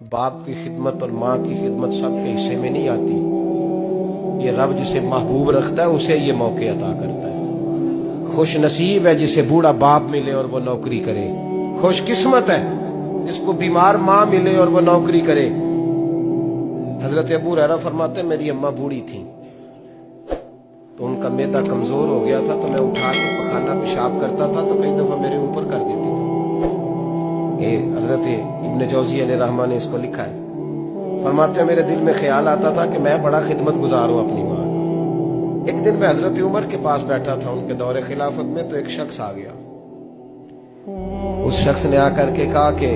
बाप की खिदमत और माँ की खिदमत सबके हिस्से में नहीं आती। ये रब जिसे महबूब रखता है उसे ये मौके अता करता है। खुश नसीब है जिसे बूढ़ा बाप मिले और वो नौकरी करे। खुश किस्मत है जिसको बीमार माँ मिले और वो नौकरी करे। हजरत अबू हुरैरा फरमाते मेरी अम्मा बूढ़ी थी तो उनका मैदा कमजोर हो गया था, तो मैं उठा के पखाना पेशाब करता था तो कई दफा मेरे ऊपर कर देती थी। ये हजरत इब्न जौज़ी अलैहिर्रहमान ने इसको लिखा है। फरमाते मेरे दिल में ख्याल आता था कि मैं बड़ा खिदमत गुजार हूँ अपनी माँ की। एक दिन मैं हजरत उमर के पास बैठा था उनके दौरे खिलाफत में, तो एक शख्स आ गया। उस शख्स ने आकर के कहा कि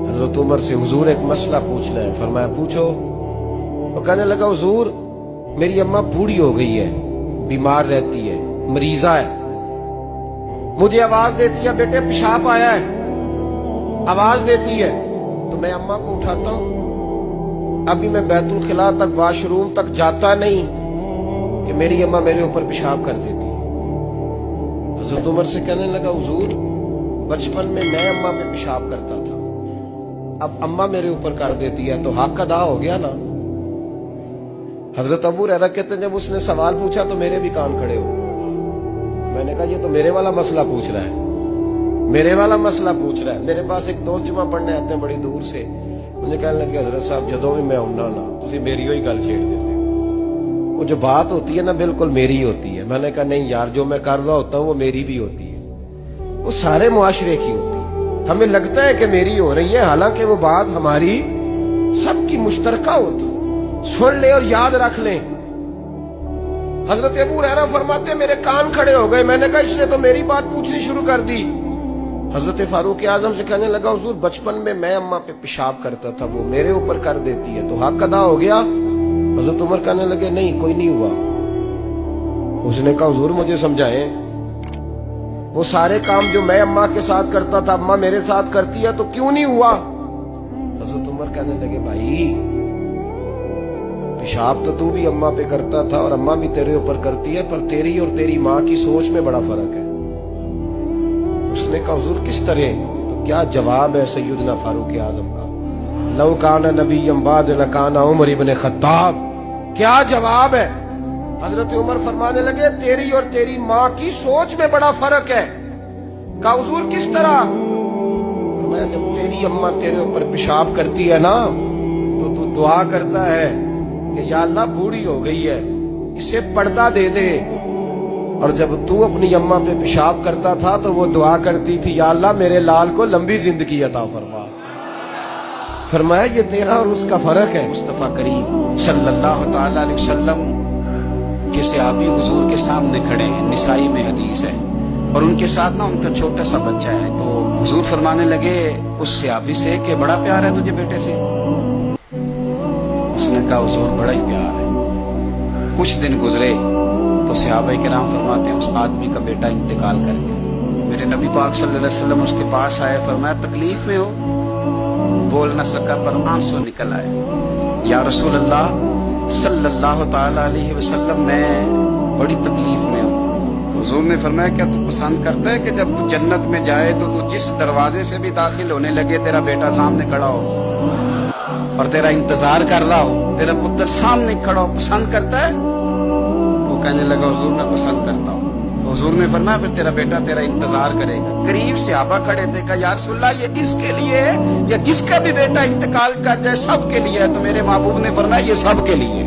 हजरत उमर से हुजूर एक मसला पूछना है। फरमाया पूछो। तो कहने लगा हुजूर मेरी अम्मा बूढ़ी हो गई है, बीमार रहती है, मरीजा है, मुझे आवाज देती है बेटे पेशाब आया है, आवाज देती है तो मैं अम्मा को उठाता हूं। अभी मैं बैतुल खिला तक वॉशरूम तक जाता नहीं कि मेरी अम्मा मेरे ऊपर पेशाब कर देती है। हजरत उमर से कहने लगा हुजूर बचपन में मैं अम्मा पे पेशाब करता था, अब अम्मा मेरे ऊपर कर देती है तो हक अदा हो गया ना। हजरत अबू हुरैरा कहते हैं जब उसने सवाल पूछा तो मेरे भी कान खड़े हो गए। मैंने कहा ये तो मेरे वाला मसला पूछ रहा है, मेरे वाला मसला पूछ रहा है। मेरे पास एक दोस्त जुमा पढ़ने आते हैं बड़ी दूर से, मुझे कहने लगे हजरत साहब जदों भी मैं आऊना ना तुसी मेरी ही गल छेड़ देते हो, वो जो बात होती है ना बिल्कुल मेरी ही होती है। मैंने कहा नहीं यार जो मैं कर रहा होता हूँ वो मेरी भी होती है, वो सारे मुआशरे की होती है। हमें लगता है कि मेरी हो रही है, हालांकि वो बात हमारी सबकी मुश्तरका होती है। सुन ले और याद रख ले। हजरत अबू हुरैरा फरमाते मेरे कान खड़े हो गए। मैंने कहा इसने तो मेरी बात पूछनी शुरू कर दी। हजरत फारूक आजम से कहने लगा हुजूर बचपन में मैं अम्मा पे पेशाब करता था, वो मेरे ऊपर कर देती है तो हक अदा हो गया। हजरत उमर कहने लगे नहीं कोई नहीं हुआ। उसने कहा हुजूर मुझे समझाएं, वो सारे काम जो मैं अम्मा के साथ करता था अम्मा मेरे साथ करती है तो क्यों नहीं हुआ। हजरत उमर कहने लगे भाई पेशाब तो तू भी अम्मा पे करता था और अम्मा भी तेरे ऊपर करती है, पर तेरी और तेरी माँ की सोच में बड़ा फर्क है। उसने कहा हुजूर किस तरह, तो क्या जवाब है सैयदना फारूक आजम का, लौ काना नबिय्यम बाद लकाना उमर इब्न खत्ताब। क्या जवाब है। हजरत उमर फरमाने लगे तेरी और तेरी माँ की सोच में बड़ा फर्क है। कहा हुजूर किस तरह। मैं जब तेरी अम्मा तेरे ऊपर पेशाब करती है ना तो तू दुआ करता है कि या अल्लाह बूढ़ी हो गई है इसे पर्दा दे दे, और जब तू अपनी अम्मा पे पेशाब करता था तो वो दुआ करती थी या अल्लाह मेरे लाल को लंबी जिंदगी अता फरमा। फरमाया ये तेरा और उसका फर्क है। मुस्तफा करीम सल्लल्लाहु ताला अलैहि वसल्लम के सहाबी हुजूर के सामने खड़े हैं, निसाई में हदीस है, और उनके साथ ना उनका छोटा सा बच्चा है। तो हुजूर फरमाने लगे उस सहाबी से कि बड़ा प्यार है तुझे बेटे से। उसने कहा हुजूर बड़ा ही प्यार है। कुछ दिन गुजरे तो सहाबा किराम फरमाते हैं उस आदमी का बेटा इंतकाल कर गया। मेरे नबी पाक सल्लल्लाहु अलैहि वसल्लम उसके पास आए, फरमाया तकलीफ में हो, बोल न सका पर आंसू निकल आए। या रसूल अल्लाह सल्लल्लाहु ताला अलैहि वसल्लम मैं बड़ी तकलीफ में हूँ। तो हुजूर ने फरमाया क्या तू पसंद करता है कि जब तू जन्नत में जाए तो तू जिस दरवाजे से भी दाखिल होने लगे तेरा बेटा सामने खड़ा हो और तेरा इंतजार कर रहा हो, तेरा पुत्र सामने खड़ा हो, पसंद करता है। वो कहने लगा हुजूर मैं पसंद करता हूँ। तो हुजूर ने फरमाया फिर तेरा बेटा तेरा इंतजार करेगा। करीब सहाबा खड़े थे, कहा या रसूल अल्लाह ये इसके लिए है या जिसका भी बेटा इंतकाल कर जाए सबके लिए है। तो मेरे महबूब ने फरमाया ये सबके लिए।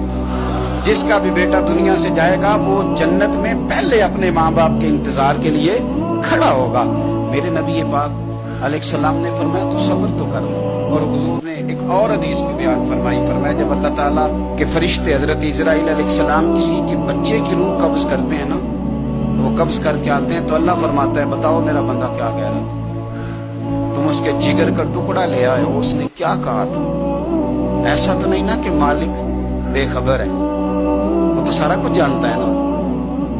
जिसका भी बेटा दुनिया से जाएगा वो जन्नत में पहले अपने माँ बाप के इंतजार के लिए खड़ा होगा। मेरे नबी पाक अलैहिस्सलाम ने फरमाया तू सब्र तो कर। और हुजूर ने एक और हदीस में बयान फरमाई, फरमाया जब अल्लाह ताला के फरिश्ते हजरत इजराइल अलैहिस्सलाम किसी के बच्चे की रूह कब्ज करते हैं ना, तो वो कब्ज करके आते हैं तो अल्लाह फरमाता है बताओ मेरा बंदा क्या कह रहा था, तुम उसके जिगर का टुकड़ा ले आए हो, उसने क्या कहा था। ऐसा तो नहीं ना कि मालिक बेखबर है, वो तो सारा कुछ जानता है ना,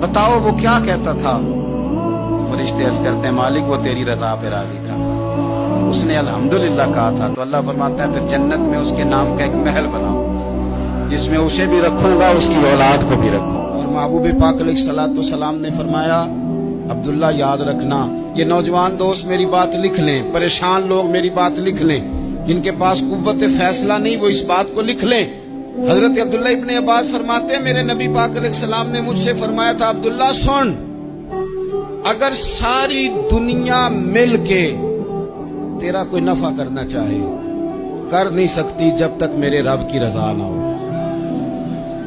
बताओ वो क्या कहता था। तो फरिश्ते अर्ज करते हैं मालिक वो तेरी रजा पे राजी था, उसने अल्हम्दुलिल्लाह कहा था। तो अल्लाह फरमाता है फिर जन्नत में उसके नाम का एक महल बनाओ जिसमें उसे भी रखूंगा उसकी औलाद को भी रखूंगा। और महबूब पाक अलैहिस्सलाम ने फरमाया अब्दुल्ला याद रखना, ये नौजवान दोस्त मेरी बात लिख लें, परेशान लोग मेरी बात लिख लें, जिनके पास कुव्वत फैसला नहीं वो इस बात को लिख लें। हजरत अब्दुल्ला इब्ने अब्बास फरमाते हैं मेरे नबी पाक अलैहिस्सलाम ने मुझसे फरमाया था, अब्दुल्ला सुन, अगर सारी दुनिया मिल के तेरा कोई नफा करना चाहे कर नहीं सकती जब तक मेरे रब की रजा ना हो।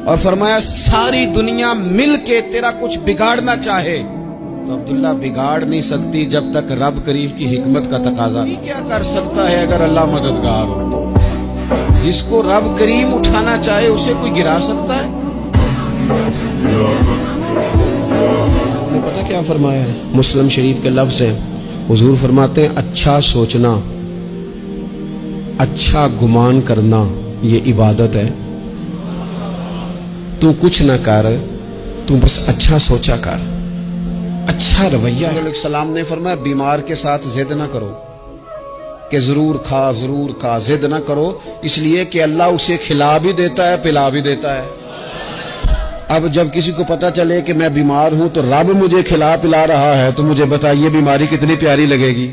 और फरमाया सारी दुनिया मिल के तेरा कुछ बिगाड़ना चाहे तो अब्दुल्ला बिगाड़ नहीं सकती जब तक रब करीम की हिकमत का तकाजा नहीं। क्या कर सकता है अगर अल्लाह मददगार हो तो? जिसको रब करीम उठाना चाहे उसे कोई गिरा सकता है? आपने पता क्या फरमाया है? मुस्लिम शरीफ के लफ्ज है, हुजूर फरमाते हैं अच्छा सोचना, अच्छा गुमान करना ये इबादत है। तू कुछ ना कर, तू बस अच्छा सोचा कर, अच्छा रवैया। सलाम ने फरमाया बीमार के साथ जिद ना करो कि जरूर खा, जिद ना करो, इसलिए कि अल्लाह उसे खिला भी देता है पिला भी देता है। अब जब किसी को पता चले कि मैं बीमार हूं तो रब मुझे खिला पिला रहा है तो मुझे बताइए बीमारी कितनी प्यारी लगेगी।